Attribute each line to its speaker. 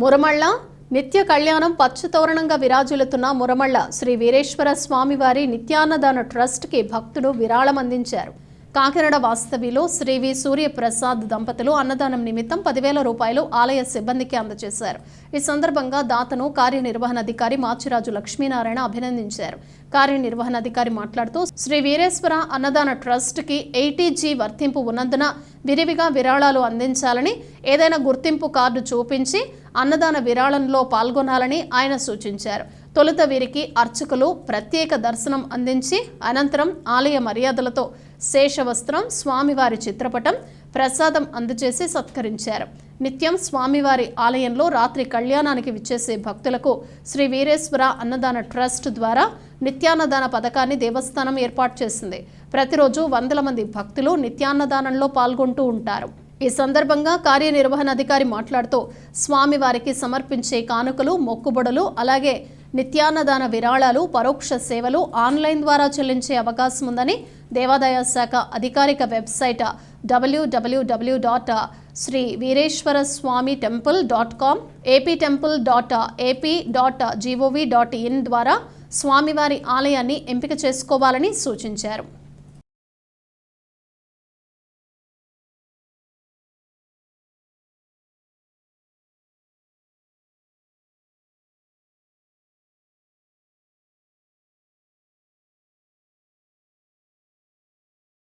Speaker 1: మురమళ్ళ నిత్య కళ్యాణం పచ్చతోరణంగా విరాజిల్లుతున్న మురమళ్ళ శ్రీ వీరేశ్వర స్వామివారి నిత్యాన్నదాన ట్రస్ట్కి భక్తులు విరాళం అందించారు. కాకినాడ వాస్తవిలో శ్రీ వి సూర్యప్రసాద్ దంపతులు అన్నదానం నిమిత్తం 10,000 రూపాయలు ఆలయ సిబ్బందికి అందజేశారు. ఈ సందర్భంగా దాతను కార్యనిర్వహణాధికారి మాచిరాజు లక్ష్మీనారాయణ అభినందించారు. కార్యనిర్వహణాధికారి మాట్లాడుతూ శ్రీ వీరేశ్వర అన్నదాన ట్రస్ట్కి 80G వర్తింపు ఉన్నందున విరివిగా విరాళాలు అందించాలని, ఏదైనా గుర్తింపు కార్డు చూపించి అన్నదాన విరాళంలో పాల్గొనాలని ఆయన సూచించారు. తొలుత వీరికి అర్చకులు ప్రత్యేక దర్శనం అందించి అనంతరం ఆలయ మర్యాదలతో శేషవస్త్రం, స్వామివారి చిత్రపటం, ప్రసాదం అందజేసి సత్కరించారు. నిత్యం స్వామివారి ఆలయంలో రాత్రి కళ్యాణానికి విచ్చేసే భక్తులకు శ్రీ వీరేశ్వర అన్నదాన ట్రస్ట్ ద్వారా నిత్యాన్నదాన పథకాన్ని దేవస్థానం ఏర్పాటు చేసింది. ప్రతిరోజు వందల మంది భక్తులు నిత్యాన్నదానంలో పాల్గొంటూ ఉంటారు. ఈ సందర్భంగా కార్యనిర్వహణాధికారి మాట్లాడుతూ స్వామివారికి సమర్పించే కానుకలు, మొక్కుబడులు, అలాగే నిత్యాన్నదాన విరాళాలు, పరోక్ష సేవలు ఆన్లైన్ ద్వారా చెల్లించే అవకాశం ఉందని దేవాదాయ శాఖ అధికారిక వెబ్సైట్ www.sriveereshwaraswamitemple.com, aptemple.ap.gov.in ద్వారా స్వామివారి ఆలయాన్ని ఎంపిక చేసుకోవాలని సూచించారు.